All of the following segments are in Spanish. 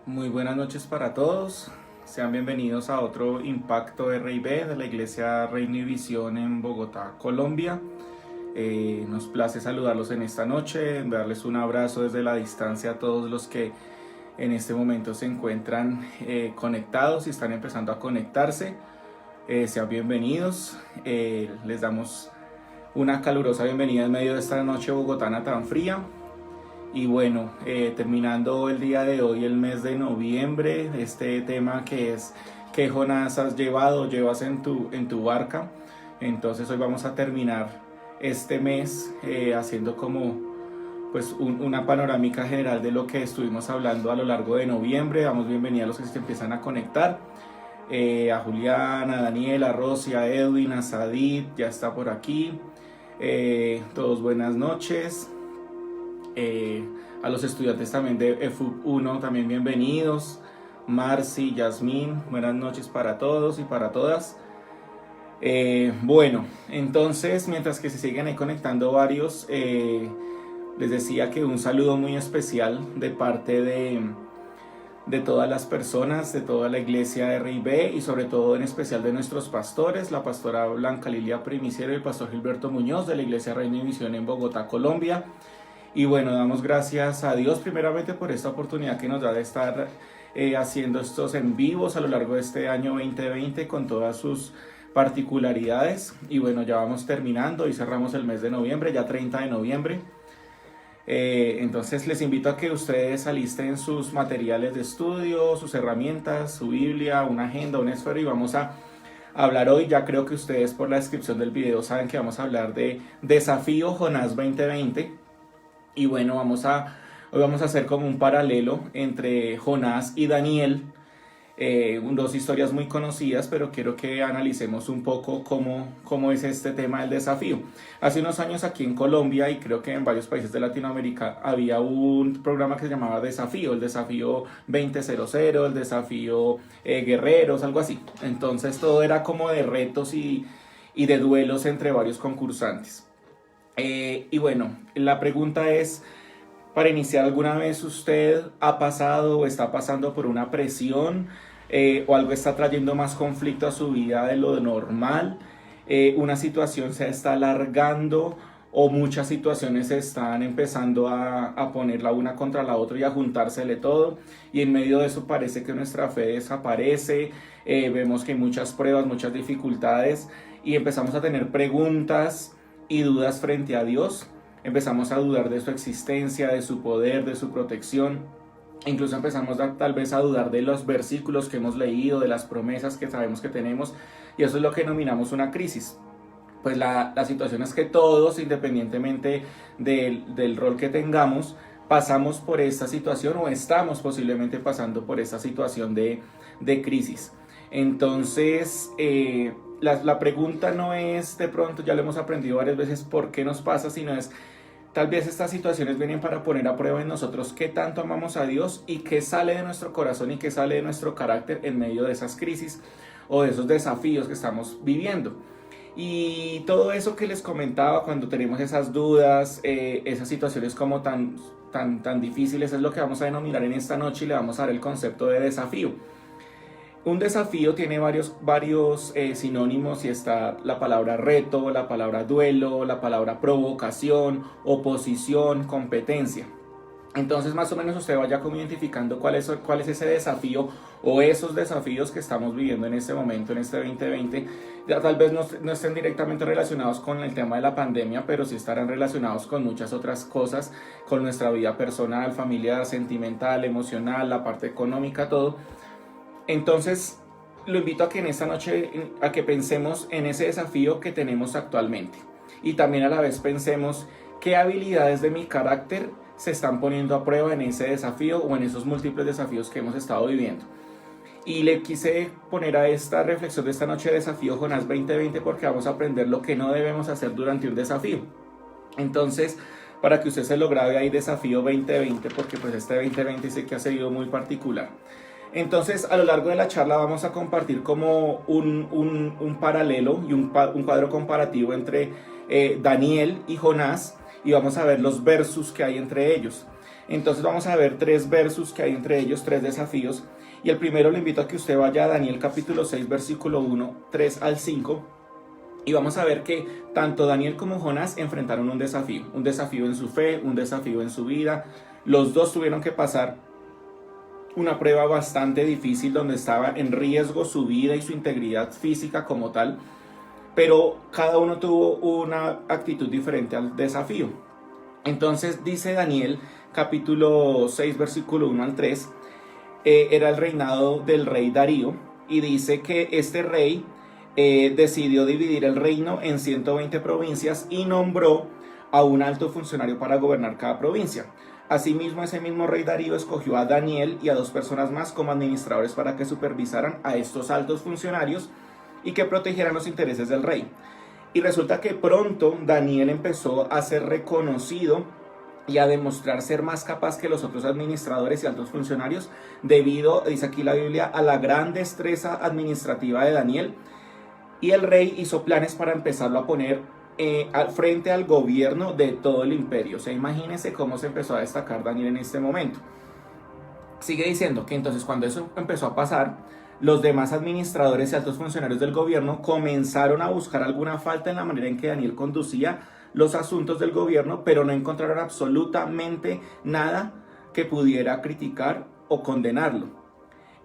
Muy buenas noches para todos. Sean bienvenidos a otro Impacto RIB de la Iglesia Reino y Visión en Bogotá, Colombia. Nos place saludarlos en esta noche, darles un abrazo desde la distancia a todos los que en este momento se encuentran conectados y están empezando a conectarse. Sean bienvenidos. Les damos una calurosa bienvenida en medio de esta noche bogotana tan fría. Y bueno, terminando el día de hoy, el mes de noviembre, este tema que es ¿qué Jonás has llevado, llevas en tu barca? Entonces hoy vamos a terminar este mes haciendo como pues una panorámica general de lo que estuvimos hablando a lo largo de noviembre. Damos bienvenida a los que se empiezan a conectar, a Julián, a Daniel, a Rosy, a Edwin, a Sadid, ya está por aquí. Todos buenas noches. A los estudiantes también de EFUB 1 también bienvenidos. Marci, Yasmín, buenas noches para todos y para todas. Bueno, entonces mientras que se siguen ahí conectando varios, les decía que un saludo muy especial de parte de todas las personas, de toda la iglesia RIB y sobre todo en especial de nuestros pastores, la pastora Blanca Lilia Primiciero y el pastor Gilberto Muñoz de la iglesia Reino y Visión en Bogotá, Colombia. Y bueno, damos gracias a Dios primeramente por esta oportunidad que nos da de estar haciendo estos en vivos a lo largo de este año 2020 con todas sus particularidades. Y bueno, ya vamos terminando y cerramos el mes de noviembre, ya 30 de noviembre. Entonces les invito a que ustedes alisten sus materiales de estudio, sus herramientas, su Biblia, una agenda, un esfero y vamos a hablar hoy. Ya creo que ustedes por la descripción del video saben que vamos a hablar de Desafío Jonás 2020. Y bueno, hoy vamos a hacer como un paralelo entre Jonás y Daniel, dos historias muy conocidas, pero quiero que analicemos un poco cómo es este tema del desafío. Hace unos años aquí en Colombia y creo que en varios países de Latinoamérica había un programa que se llamaba Desafío, el Desafío 2000, el Desafío Guerreros, algo así. Entonces todo era como de retos y de duelos entre varios concursantes. Y bueno, la pregunta es, para iniciar, ¿alguna vez usted ha pasado o está pasando por una presión o algo está trayendo más conflicto a su vida de lo normal? Una situación se está alargando o muchas situaciones se están empezando a poner la una contra la otra y a juntársele todo, y en medio de eso parece que nuestra fe desaparece, vemos que hay muchas pruebas, muchas dificultades y empezamos a tener preguntas y dudas frente a Dios. Empezamos a dudar de su existencia, de su poder, de su protección. Incluso empezamos tal vez a dudar de los versículos que hemos leído, de las promesas que sabemos que tenemos, y eso es lo que denominamos una crisis. Pues la situación es que todos, independientemente del rol que tengamos, pasamos por esta situación o estamos posiblemente pasando por esta situación de crisis. Entonces, la pregunta no es, de pronto, ya lo hemos aprendido varias veces, por qué nos pasa, sino es, tal vez estas situaciones vienen para poner a prueba en nosotros qué tanto amamos a Dios y qué sale de nuestro corazón y qué sale de nuestro carácter en medio de esas crisis o de esos desafíos que estamos viviendo. Y todo eso que les comentaba, cuando tenemos esas dudas, esas situaciones como tan difíciles, es lo que vamos a denominar en esta noche y le vamos a dar el concepto de desafío. Un desafío tiene varios sinónimos y está la palabra reto, la palabra duelo, la palabra provocación, oposición, competencia. Entonces más o menos usted vaya como identificando cuál es ese desafío o esos desafíos que estamos viviendo en este momento, en este 2020. Ya tal vez no estén directamente relacionados con el tema de la pandemia, pero sí estarán relacionados con muchas otras cosas, con nuestra vida personal, familiar, sentimental, emocional, la parte económica, todo. Entonces, lo invito a que en esta noche a que pensemos en ese desafío que tenemos actualmente y también a la vez pensemos qué habilidades de mi carácter se están poniendo a prueba en ese desafío o en esos múltiples desafíos que hemos estado viviendo. Y le quise poner a esta reflexión de esta noche Desafío Jonás 2020 porque vamos a aprender lo que no debemos hacer durante un desafío. Entonces, para que usted se lo grabe ahí, Desafío 2020, porque pues este 2020 sé que ha sido muy particular. Entonces, a lo largo de la charla vamos a compartir como un paralelo y un cuadro comparativo entre Daniel y Jonás, y vamos a ver los versus que hay entre ellos. Entonces vamos a ver 3 versos que hay entre ellos, 3 desafíos. Y el primero le invito a que usted vaya a Daniel capítulo 6, versículo 1, 3 al 5. Y vamos a ver que tanto Daniel como Jonás enfrentaron un desafío en su fe, un desafío en su vida. Los dos tuvieron que pasar una prueba bastante difícil donde estaba en riesgo su vida y su integridad física como tal, pero cada uno tuvo una actitud diferente al desafío. Entonces dice Daniel capítulo 6 versículo 1 al 3, era el reinado del rey Darío, y dice que este rey decidió dividir el reino en 120 provincias y nombró a un alto funcionario para gobernar cada provincia. Asimismo, ese mismo rey Darío escogió a Daniel y a 2 personas más como administradores para que supervisaran a estos altos funcionarios y que protegieran los intereses del rey. Y resulta que pronto Daniel empezó a ser reconocido y a demostrar ser más capaz que los otros administradores y altos funcionarios debido, dice aquí la Biblia, a la gran destreza administrativa de Daniel. Y el rey hizo planes para empezarlo a poner frente al gobierno de todo el imperio. O sea, imagínense cómo se empezó a destacar Daniel en este momento. Sigue diciendo que entonces cuando eso empezó a pasar, los demás administradores y altos funcionarios del gobierno comenzaron a buscar alguna falta en la manera en que Daniel conducía los asuntos del gobierno, pero no encontraron absolutamente nada que pudiera criticar o condenarlo.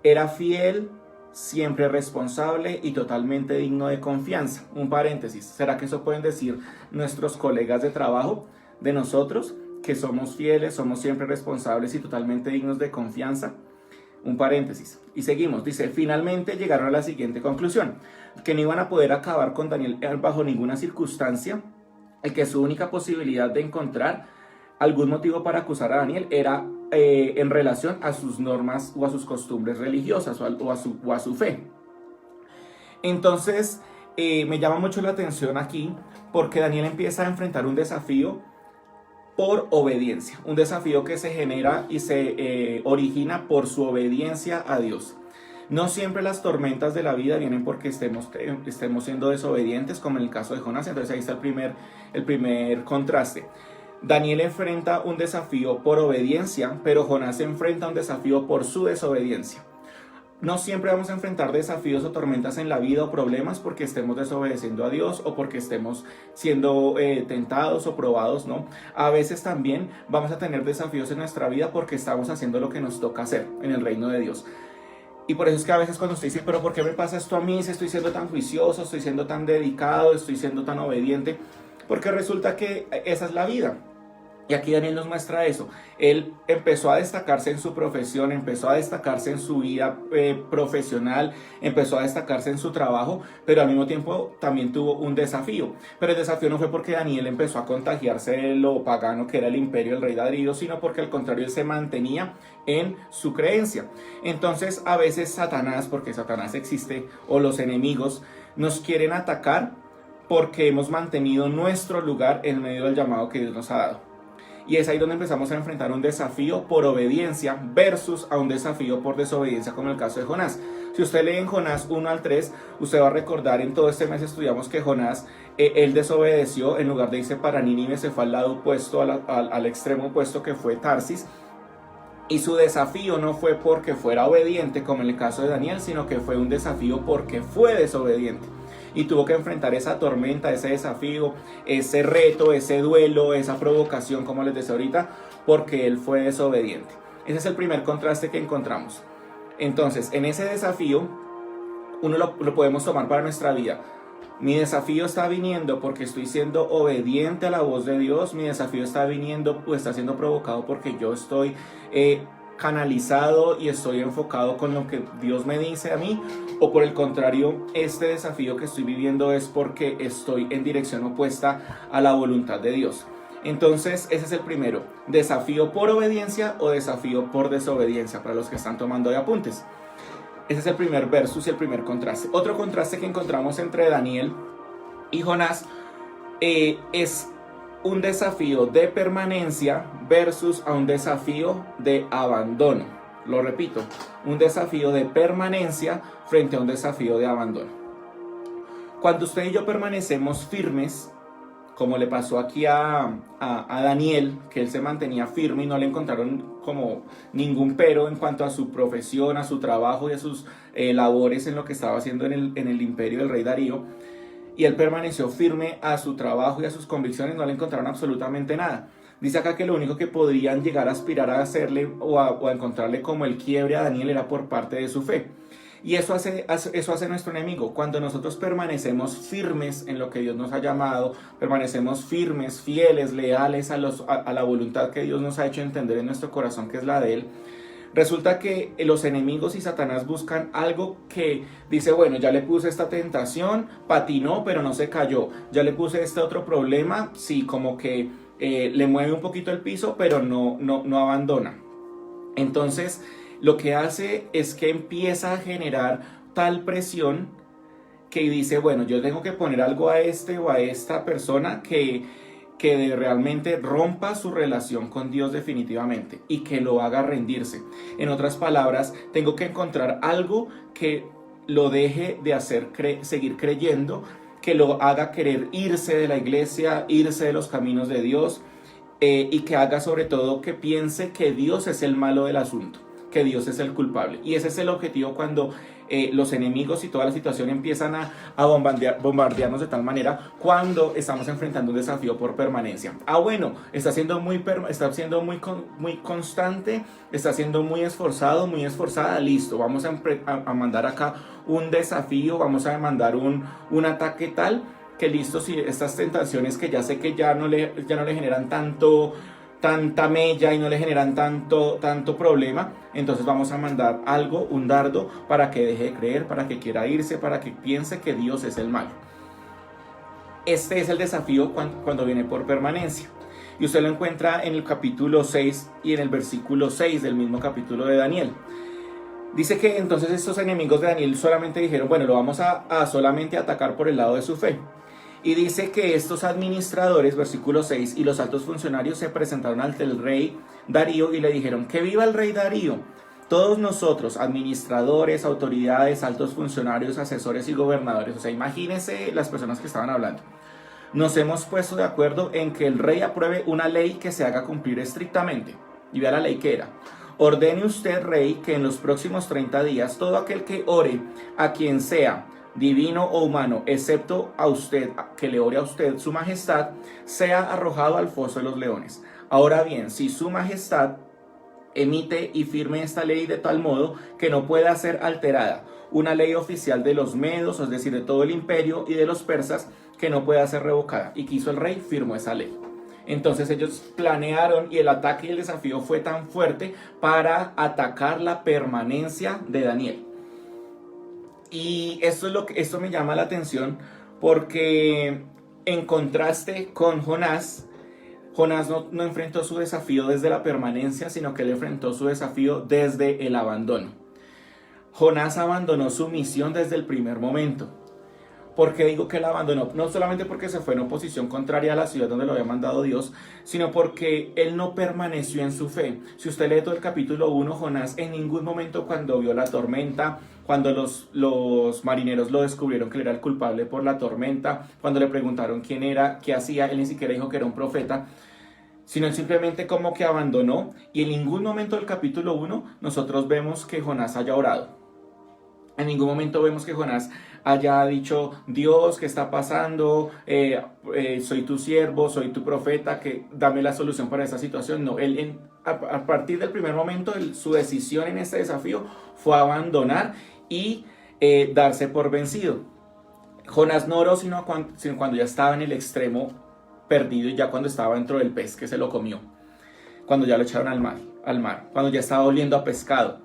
Era fiel, siempre responsable y totalmente digno de confianza. Un paréntesis, ¿será que eso pueden decir nuestros colegas de trabajo de nosotros? Que somos fieles, somos siempre responsables y totalmente dignos de confianza. Un paréntesis. Y seguimos. Dice, finalmente llegaron a la siguiente conclusión, que no iban a poder acabar con Daniel bajo ninguna circunstancia, y que su única posibilidad de encontrar algún motivo para acusar a Daniel era en relación a sus normas o a sus costumbres religiosas o a su fe. Entonces me llama mucho la atención aquí porque Daniel empieza a enfrentar un desafío por obediencia, un desafío que se genera y se origina por su obediencia a Dios. No siempre las tormentas de la vida vienen porque estemos siendo desobedientes, como en el caso de Jonás. Entonces ahí está el primer contraste. Daniel enfrenta un desafío por obediencia, pero Jonás enfrenta un desafío por su desobediencia. No siempre vamos a enfrentar desafíos o tormentas en la vida o problemas porque estemos desobedeciendo a Dios o porque estemos siendo tentados o probados, ¿no? A veces también vamos a tener desafíos en nuestra vida porque estamos haciendo lo que nos toca hacer en el reino de Dios. Y por eso es que a veces cuando usted dice, pero ¿por qué me pasa esto a mí si estoy siendo tan juicioso, estoy siendo tan dedicado, estoy siendo tan obediente? Porque resulta que esa es la vida. Y aquí Daniel nos muestra eso. Él empezó a destacarse en su profesión, empezó a destacarse en su vida profesional, empezó a destacarse en su trabajo, pero al mismo tiempo también tuvo un desafío. Pero el desafío no fue porque Daniel empezó a contagiarse de lo pagano que era el imperio del rey Darío, sino porque al contrario él se mantenía en su creencia. Entonces a veces Satanás, porque Satanás existe, o los enemigos, nos quieren atacar porque hemos mantenido nuestro lugar en medio del llamado que Dios nos ha dado. Y es ahí donde empezamos a enfrentar un desafío por obediencia versus a un desafío por desobediencia, como el caso de Jonás. Si usted lee en Jonás 1 al 3, usted va a recordar, en todo este mes estudiamos que Jonás, él desobedeció, en lugar de irse para Nínive, se fue al lado opuesto, al extremo opuesto que fue Tarsis. Y su desafío no fue porque fuera obediente, como en el caso de Daniel, sino que fue un desafío porque fue desobediente. Y tuvo que enfrentar esa tormenta, ese desafío, ese reto, ese duelo, esa provocación, como les decía ahorita, porque él fue desobediente. Ese es el primer contraste que encontramos. Entonces, en ese desafío, uno lo podemos tomar para nuestra vida. Mi desafío está viniendo porque estoy siendo obediente a la voz de Dios. Mi desafío está viniendo o está siendo provocado porque yo estoy canalizado y estoy enfocado con lo que Dios me dice a mí, o por el contrario, este desafío que estoy viviendo es porque estoy en dirección opuesta a la voluntad de Dios. Entonces ese es el primero, desafío por obediencia o desafío por desobediencia, para los que están tomando de apuntes. Ese es el primer versus y el primer contraste. Otro contraste que encontramos entre Daniel y Jonás es un desafío de permanencia versus a un desafío de abandono. Lo repito, un desafío de permanencia frente a un desafío de abandono. Cuando usted y yo permanecemos firmes como le pasó aquí a Daniel, que él se mantenía firme y no le encontraron como ningún pero en cuanto a su profesión, a su trabajo y a sus labores en lo que estaba haciendo en el imperio del rey Darío, y él permaneció firme a su trabajo y a sus convicciones, no le encontraron absolutamente nada. Dice acá que lo único que podrían llegar a aspirar a hacerle o a encontrarle como el quiebre a Daniel era por parte de su fe. Y eso hace nuestro enemigo. Cuando nosotros permanecemos firmes en lo que Dios nos ha llamado, permanecemos firmes, fieles, leales a la voluntad que Dios nos ha hecho entender en nuestro corazón, que es la de Él, resulta que los enemigos y Satanás buscan algo que dice, bueno, ya le puse esta tentación, patinó, pero no se cayó. Ya le puse este otro problema, sí, como que le mueve un poquito el piso, pero no abandona. Entonces, lo que hace es que empieza a generar tal presión que dice, bueno, yo tengo que poner algo a este o a esta persona que realmente rompa su relación con Dios definitivamente y que lo haga rendirse. En otras palabras, tengo que encontrar algo que lo deje de seguir creyendo, que lo haga querer irse de la iglesia, irse de los caminos de Dios, y que haga sobre todo que piense que Dios es el malo del asunto, que Dios es el culpable. Y ese es el objetivo cuando los enemigos y toda la situación empiezan a bombardearnos de tal manera cuando estamos enfrentando un desafío por permanencia. Bueno, está siendo muy constante, está siendo muy esforzado, muy esforzada, listo, vamos a mandar acá un desafío, vamos a mandar un ataque tal que listo, si estas tentaciones que ya sé que ya no le generan tanta mella y no le generan tanto problema, entonces vamos a mandar algo, un dardo, para que deje de creer, para que quiera irse, para que piense que Dios es el malo. Este es el desafío cuando viene por permanencia. Y usted lo encuentra en el capítulo 6 y en el versículo 6 del mismo capítulo de Daniel. Dice que entonces estos enemigos de Daniel solamente dijeron, bueno, lo vamos a solamente atacar por el lado de su fe. Y dice que estos administradores, versículo 6, y los altos funcionarios se presentaron ante el rey Darío y le dijeron, que viva el rey Darío. Todos nosotros, administradores, autoridades, altos funcionarios, asesores y gobernadores, o sea, imagínense las personas que estaban hablando, nos hemos puesto de acuerdo en que el rey apruebe una ley que se haga cumplir estrictamente. Y vea la ley que era. Ordene usted, rey, que en los próximos 30 días todo aquel que ore a quien sea, divino o humano, excepto a usted, que le ore a usted, su majestad, sea arrojado al foso de los leones. Ahora bien, si su majestad emite y firme esta ley de tal modo que no pueda ser alterada, una ley oficial de los medos, es decir, de todo el imperio, y de los persas, que no pueda ser revocada. Y quiso el rey, firmó esa ley. Entonces ellos planearon y el ataque y el desafío fue tan fuerte para atacar la permanencia de Daniel. Y esto me llama la atención porque en contraste con Jonás no enfrentó su desafío desde la permanencia, sino que él enfrentó su desafío desde el abandono. Jonás abandonó su misión desde el primer momento. ¿Por qué digo que él abandonó? No solamente porque se fue en oposición contraria a la ciudad donde lo había mandado Dios, sino porque él no permaneció en su fe. Si usted lee todo el capítulo 1, Jonás en ningún momento, cuando vio la tormenta, cuando los marineros lo descubrieron que él era el culpable por la tormenta, cuando le preguntaron quién era, qué hacía, él ni siquiera dijo que era un profeta, sino él simplemente como que abandonó. Y en ningún momento del capítulo 1 nosotros vemos que Jonás haya orado. En ningún momento vemos que Jonás haya dicho, Dios, ¿qué está pasando? Soy tu siervo, soy tu profeta, que dame la solución para esta situación. No, él a partir del primer momento, su decisión en este desafío fue abandonar y darse por vencido. Jonás no oró sino cuando ya estaba en el extremo perdido y ya cuando estaba dentro del pez que se lo comió. Cuando ya lo echaron al mar, cuando ya estaba oliendo a pescado.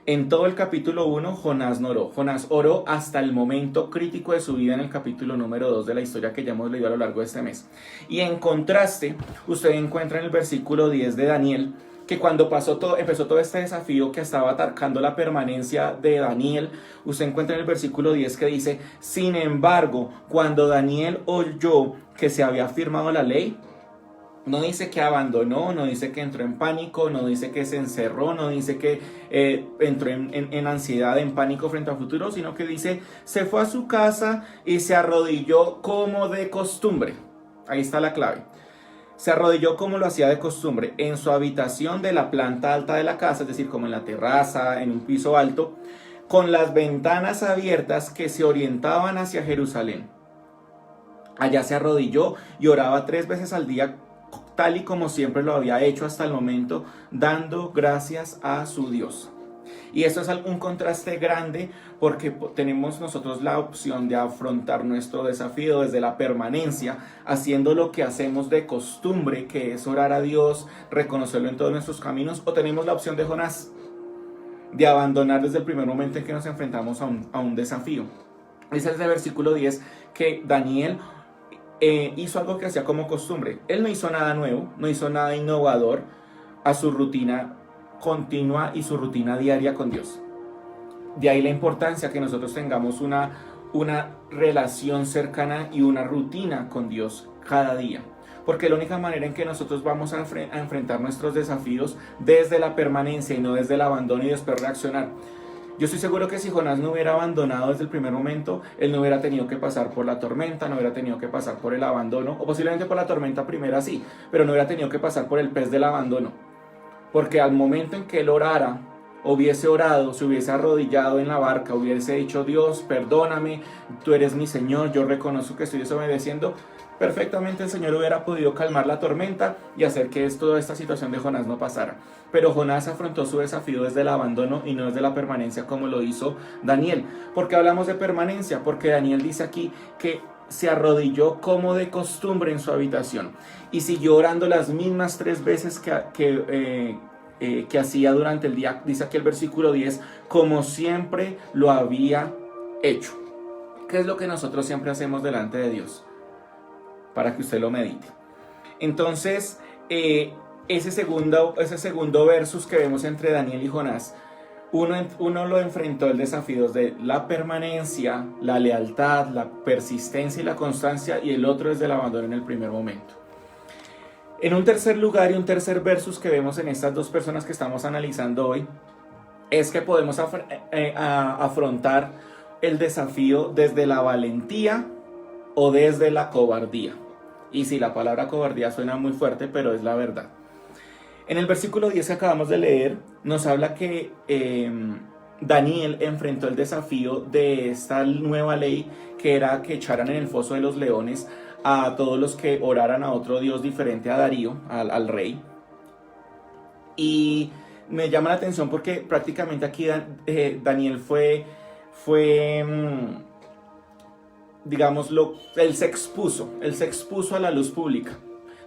En todo el capítulo 1, Jonás no oró. Jonás oró hasta el momento crítico de su vida en el capítulo número 2 de la historia que ya hemos leído a lo largo de este mes. Y en contraste, usted encuentra en el versículo 10 de Daniel que cuando empezó todo este desafío que estaba atacando la permanencia de Daniel, usted encuentra en el versículo 10 que dice, sin embargo, cuando Daniel oyó que se había firmado la ley, no dice que abandonó, no dice que entró en pánico, no dice que se encerró, no dice que entró en ansiedad, en pánico frente al futuro, sino que dice, se fue a su casa y se arrodilló como de costumbre. Ahí está la clave. Se arrodilló como lo hacía de costumbre, en su habitación de la planta alta de la casa, es decir, como en la terraza, en un piso alto, con las ventanas abiertas que se orientaban hacia Jerusalén. Allá se arrodilló y oraba 3 veces al día, tal y como siempre lo había hecho hasta el momento, dando gracias a su Dios. Y esto es un contraste grande porque tenemos nosotros la opción de afrontar nuestro desafío desde la permanencia, haciendo lo que hacemos de costumbre, que es orar a Dios, reconocerlo en todos nuestros caminos, o tenemos la opción de Jonás, de abandonar desde el primer momento en que nos enfrentamos a un desafío. Dice el versículo 10 que Daniel hizo algo que hacía como costumbre. Él no hizo nada nuevo, no hizo nada innovador a su rutina continua y su rutina diaria con Dios. De ahí la importancia que nosotros tengamos una relación cercana y una rutina con Dios cada día. Porque la única manera en que nosotros vamos a enfrentar nuestros desafíos desde la permanencia y no desde el abandono y después reaccionar. Yo estoy seguro que si Jonás no hubiera abandonado desde el primer momento, él no hubiera tenido que pasar por la tormenta, no hubiera tenido que pasar por el abandono, o posiblemente por la tormenta primera sí, pero no hubiera tenido que pasar por el pez del abandono. Porque al momento en que él orara, hubiese orado, se hubiese arrodillado en la barca, hubiese dicho: Dios, perdóname, tú eres mi Señor, yo reconozco que estoy desobedeciendo, perfectamente el Señor hubiera podido calmar la tormenta y hacer que toda esta situación de Jonás no pasara. Pero Jonás afrontó su desafío desde el abandono y no desde la permanencia como lo hizo Daniel. ¿Por qué hablamos de permanencia? Porque Daniel dice aquí que se arrodilló como de costumbre en su habitación y siguió orando las mismas 3 veces que hacía durante el día. Dice aquí el versículo 10, como siempre lo había hecho. ¿Qué es lo que nosotros siempre hacemos delante de Dios? Para que usted lo medite. Entonces, ese segundo versus que vemos entre Daniel y Jonás, uno lo enfrentó el desafío de la permanencia, la lealtad, la persistencia y la constancia, y el otro es del abandono en el primer momento. En un tercer lugar y un tercer versus que vemos en estas dos personas que estamos analizando hoy, es que podemos afrontar el desafío desde la valentía o desde la cobardía. Y sí, la palabra cobardía suena muy fuerte, pero es la verdad. En el versículo 10 que acabamos de leer, nos habla que Daniel enfrentó el desafío de esta nueva ley, que era que echaran en el foso de los leones a todos los que oraran a otro dios diferente a Darío, al rey. Y me llama la atención porque prácticamente aquí Daniel digámoslo, él se expuso a la luz pública.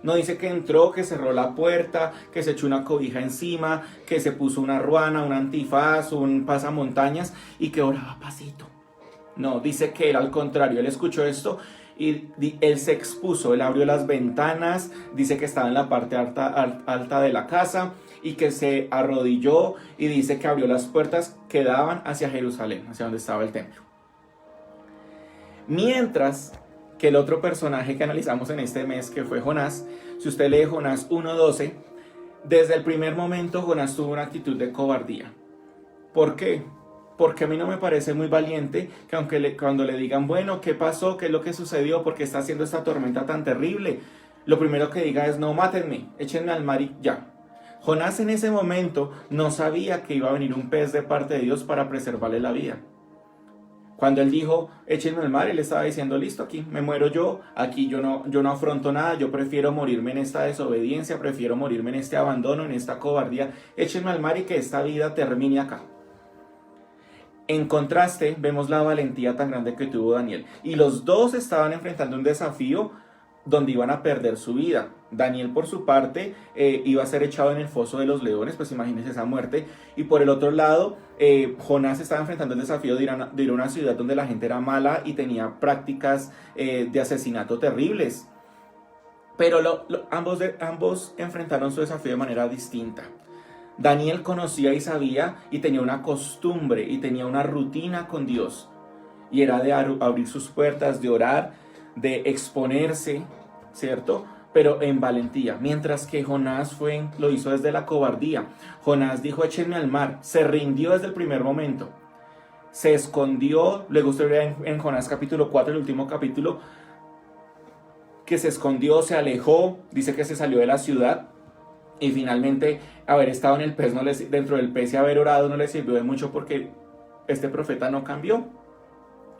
No dice que entró, que cerró la puerta, que se echó una cobija encima, que se puso una ruana, un antifaz, un pasamontañas y que oraba pasito. No, dice que él al contrario, él escuchó esto y él se expuso, él abrió las ventanas, dice que estaba en la parte alta de la casa y que se arrodilló, y dice que abrió las puertas que daban hacia Jerusalén, hacia donde estaba el templo. Mientras que el otro personaje que analizamos en este mes, que fue Jonás, si usted lee Jonás 1:12, desde el primer momento Jonás tuvo una actitud de cobardía. ¿Por qué? Porque a mí no me parece muy valiente que cuando le digan, bueno, ¿qué pasó? ¿Qué es lo que sucedió? ¿Por qué está haciendo esta tormenta tan terrible? Lo primero que diga es, no, mátenme, échenme al mar y ya. Jonás en ese momento no sabía que iba a venir un pez de parte de Dios para preservarle la vida. Cuando él dijo, échenme al mar, él estaba diciendo, listo, aquí me muero yo, aquí yo no afronto nada, yo prefiero morirme en esta desobediencia, prefiero morirme en este abandono, en esta cobardía, échenme al mar y que esta vida termine acá. En contraste, vemos la valentía tan grande que tuvo Daniel. Y los dos estaban enfrentando un desafío donde iban a perder su vida. Daniel, por su parte, iba a ser echado en el foso de los leones, pues imagínense esa muerte. Y por el otro lado, Jonás estaba enfrentando el desafío de ir a una ciudad donde la gente era mala y tenía prácticas de asesinato terribles. Pero ambos enfrentaron su desafío de manera distinta. Daniel conocía y sabía y tenía una costumbre y tenía una rutina con Dios. Y era de abrir sus puertas, de orar, de exponerse, ¿cierto? Pero en valentía. Mientras que Jonás lo hizo desde la cobardía. Jonás dijo, échenme al mar. Se rindió desde el primer momento. Se escondió. Luego usted ve en Jonás capítulo 4, el último capítulo, que se escondió, se alejó, dice que se salió de la ciudad y finalmente haber estado en el pez dentro del pez y haber orado no le sirvió de mucho porque este profeta no cambió.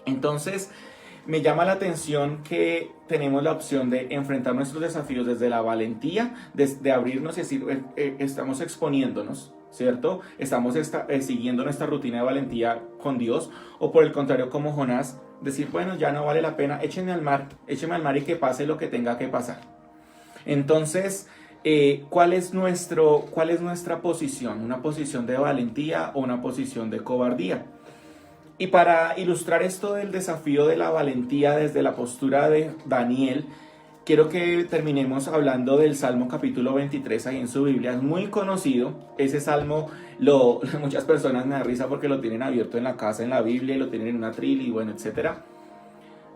Entonces me llama la atención que tenemos la opción de enfrentar nuestros desafíos desde la valentía, de abrirnos y decir, estamos exponiéndonos, ¿cierto? Estamos siguiendo nuestra rutina de valentía con Dios, o por el contrario, como Jonás, decir, bueno, ya no vale la pena, échenme al mar y que pase lo que tenga que pasar. Entonces, ¿cuál es nuestra posición? ¿Una posición de valentía o una posición de cobardía? Y para ilustrar esto del desafío de la valentía desde la postura de Daniel, quiero que terminemos hablando del Salmo capítulo 23 ahí en su Biblia. Es muy conocido. Ese salmo, muchas personas me da risa porque lo tienen abierto en la casa, en la Biblia, y lo tienen en una tril y bueno, etcétera.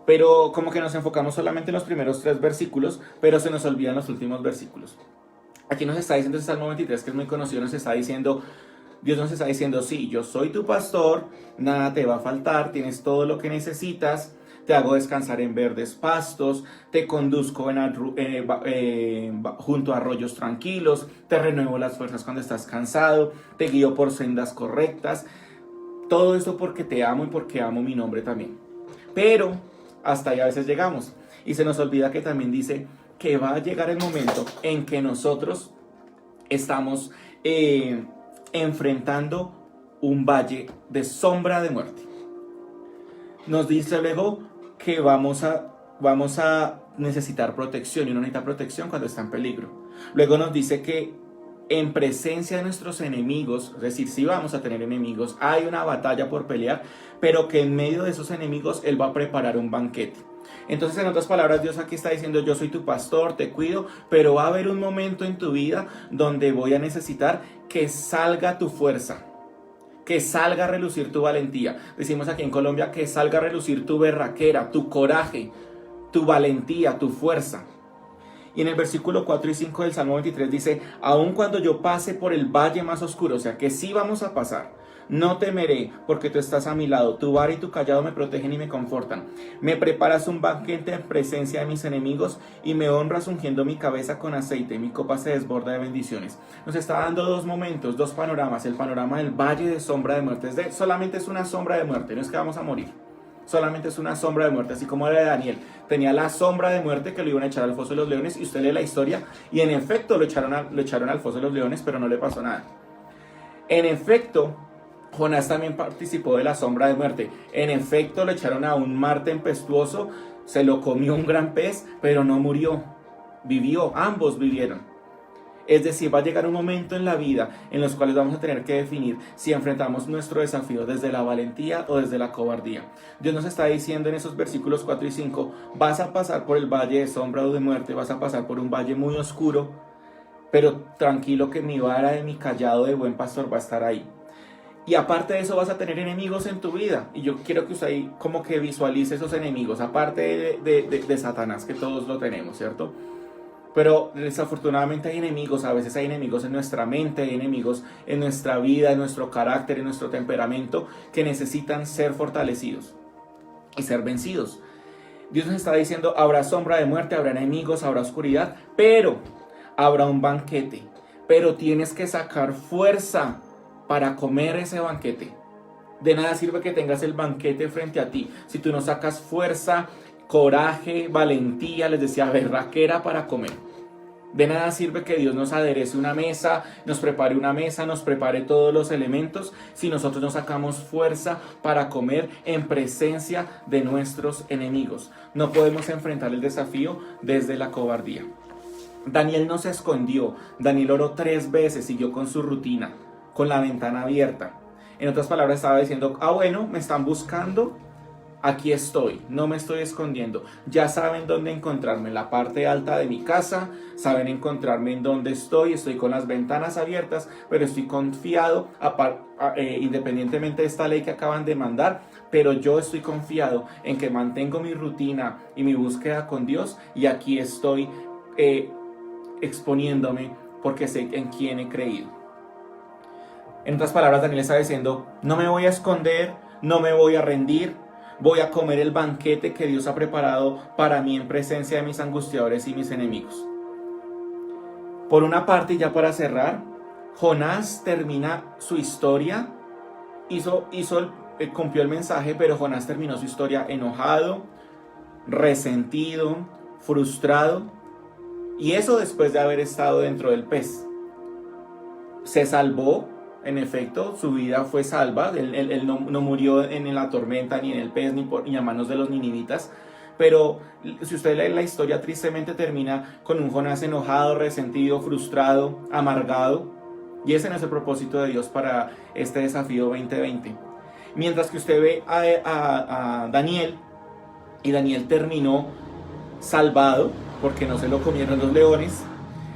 Pero como que nos enfocamos solamente en los primeros 3 versículos, pero se nos olvidan los últimos versículos. Aquí nos está diciendo ese Salmo 23, que es muy conocido, Dios nos está diciendo, sí, yo soy tu pastor, nada te va a faltar, tienes todo lo que necesitas, te hago descansar en verdes pastos, te conduzco junto a arroyos tranquilos, te renuevo las fuerzas cuando estás cansado, te guío por sendas correctas. Todo esto porque te amo y porque amo mi nombre también. Pero hasta ahí a veces llegamos y se nos olvida que también dice que va a llegar el momento en que nosotros estamos enfrentando un valle de sombra de muerte. Nos dice luego que vamos a necesitar protección, y uno necesita protección cuando está en peligro. Luego nos dice que en presencia de nuestros enemigos, es decir, si vamos a tener enemigos, hay una batalla por pelear, pero que en medio de esos enemigos Él va a preparar un banquete. Entonces, en otras palabras, Dios aquí está diciendo, yo soy tu pastor, te cuido, pero va a haber un momento en tu vida donde voy a necesitar que salga tu fuerza, que salga a relucir tu valentía. Decimos aquí en Colombia, que salga a relucir tu berraquera, tu coraje, tu valentía, tu fuerza. Y en el versículo 4 y 5 del Salmo 23 dice, aun cuando yo pase por el valle más oscuro, o sea que sí vamos a pasar, no temeré, porque tú estás a mi lado, tu vara y tu cayado me protegen y me confortan. Me preparas un banquete en presencia de mis enemigos y me honras ungiendo mi cabeza con aceite, mi copa se desborda de bendiciones. Nos está dando 2 momentos, 2 panoramas, el panorama del valle de sombra de muerte, solamente es una sombra de muerte, no es que vamos a morir. Solamente es una sombra de muerte, así como la de Daniel. Tenía la sombra de muerte que lo iban a echar al foso de los leones, y usted lee la historia, y en efecto lo echaron al foso de los leones, pero no le pasó nada. En efecto, Jonás también participó de la sombra de muerte. En efecto, lo echaron a un mar tempestuoso, se lo comió un gran pez, pero no murió. Vivió, ambos vivieron. Es decir, va a llegar un momento en la vida en los cuales vamos a tener que definir si enfrentamos nuestro desafío desde la valentía o desde la cobardía. Dios nos está diciendo en esos versículos 4 y 5, vas a pasar por el valle de sombra o de muerte, vas a pasar por un valle muy oscuro, pero tranquilo que mi vara y mi cayado de buen pastor va a estar ahí. Y aparte de eso vas a tener enemigos en tu vida. Y yo quiero que usted ahí como que visualice esos enemigos, aparte de Satanás, que todos lo tenemos, ¿cierto? Pero desafortunadamente hay enemigos, a veces hay enemigos en nuestra mente, hay enemigos en nuestra vida, en nuestro carácter, en nuestro temperamento, que necesitan ser fortalecidos y ser vencidos. Dios nos está diciendo, habrá sombra de muerte, habrá enemigos, habrá oscuridad, pero habrá un banquete. Pero tienes que sacar fuerza para comer ese banquete. De nada sirve que tengas el banquete frente a ti si tú no sacas fuerza, coraje, valentía, les decía, berraquera para comer. De nada sirve que Dios nos aderece una mesa, nos prepare una mesa, nos prepare todos los elementos, si nosotros no sacamos fuerza para comer en presencia de nuestros enemigos. No podemos enfrentar el desafío desde la cobardía. Daniel no se escondió, Daniel oró 3 veces, siguió con su rutina, con la ventana abierta. En otras palabras estaba diciendo, bueno, me están buscando, aquí estoy, no me estoy escondiendo. Ya saben dónde encontrarme, en la parte alta de mi casa, saben encontrarme en dónde estoy con las ventanas abiertas, pero estoy confiado, independientemente de esta ley que acaban de mandar, pero yo estoy confiado en que mantengo mi rutina y mi búsqueda con Dios, y aquí estoy exponiéndome porque sé en quién he creído. En otras palabras, Daniel está diciendo, no me voy a esconder, no me voy a rendir, Voy a comer el banquete que Dios ha preparado para mí en presencia de mis angustiadores y mis enemigos. Por una parte, ya para cerrar, Jonás termina su historia, cumplió el mensaje, pero Jonás terminó su historia enojado, resentido, frustrado, y eso después de haber estado dentro del pez. Se salvó, en efecto, su vida fue salva, él no murió en la tormenta, ni en el pez, ni a manos de los ninivitas, pero si usted lee la historia, tristemente termina con un Jonás enojado, resentido, frustrado, amargado, y ese no es el propósito de Dios para este desafío 2020. Mientras que usted ve a Daniel, y Daniel terminó salvado, porque no se lo comieron los leones,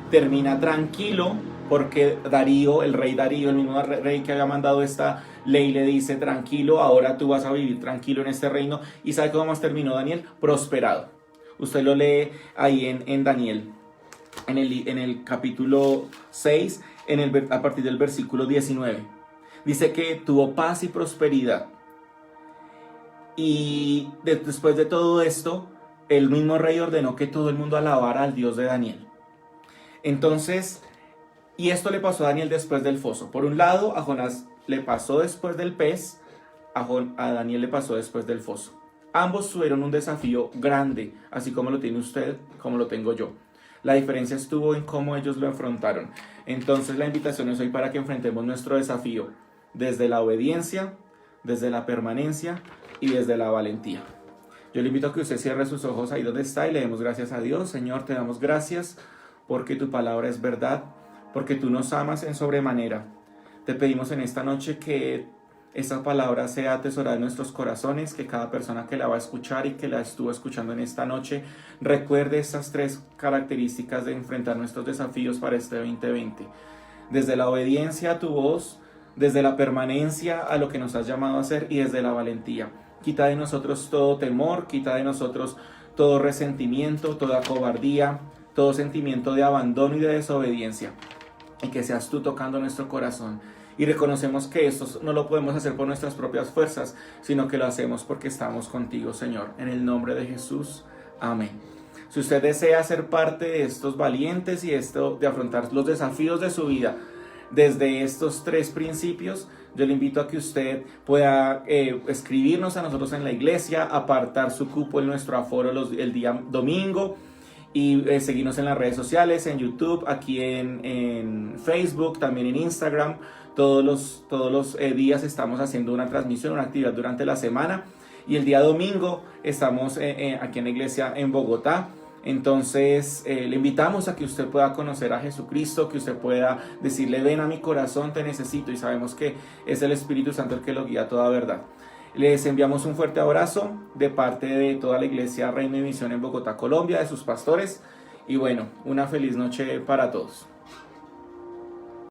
termina tranquilo, porque Darío, el rey Darío, el mismo rey que había mandado esta ley, le dice: tranquilo, ahora tú vas a vivir tranquilo en este reino. ¿Y sabe cómo más terminó Daniel? Prosperado. Usted lo lee ahí en Daniel, en el capítulo 6, a partir del versículo 19. Dice que tuvo paz y prosperidad. Y después de todo esto, el mismo rey ordenó que todo el mundo alabara al Dios de Daniel. Entonces, y esto le pasó a Daniel después del foso. Por un lado, a Jonás le pasó después del pez, a Daniel le pasó después del foso. Ambos tuvieron un desafío grande, así como lo tiene usted, como lo tengo yo. La diferencia estuvo en cómo ellos lo afrontaron. Entonces la invitación es hoy para que enfrentemos nuestro desafío desde la obediencia, desde la permanencia y desde la valentía. Yo le invito a que usted cierre sus ojos ahí donde está y le demos gracias a Dios. Señor, te damos gracias porque tu palabra es verdad, porque tú nos amas en sobremanera. Te pedimos en esta noche que esta palabra sea atesorada en nuestros corazones, que cada persona que la va a escuchar y que la estuvo escuchando en esta noche recuerde estas 3 características de enfrentar nuestros desafíos para este 2020. Desde la obediencia a tu voz, desde la permanencia a lo que nos has llamado a hacer y desde la valentía. Quita de nosotros todo temor, quita de nosotros todo resentimiento, toda cobardía, todo sentimiento de abandono y de desobediencia. Y que seas tú tocando nuestro corazón. Y reconocemos que esto no lo podemos hacer por nuestras propias fuerzas, sino que lo hacemos porque estamos contigo, Señor. En el nombre de Jesús. Amén. Si usted desea ser parte de estos valientes y de afrontar los desafíos de su vida desde estos 3 principios, yo le invito a que usted pueda escribirnos a nosotros en la iglesia, apartar su cupo en nuestro aforo el día domingo, y seguirnos en las redes sociales, en YouTube, aquí en Facebook, también en Instagram. Todos los días estamos haciendo una transmisión, una actividad durante la semana. Y el día domingo estamos aquí en la iglesia en Bogotá. Entonces le invitamos a que usted pueda conocer a Jesucristo, que usted pueda decirle: ven a mi corazón, te necesito. Y sabemos que es el Espíritu Santo el que lo guía a toda verdad. Les enviamos un fuerte abrazo de parte de toda la iglesia Reino y Misión en Bogotá, Colombia, de sus pastores. Y bueno, una feliz noche para todos.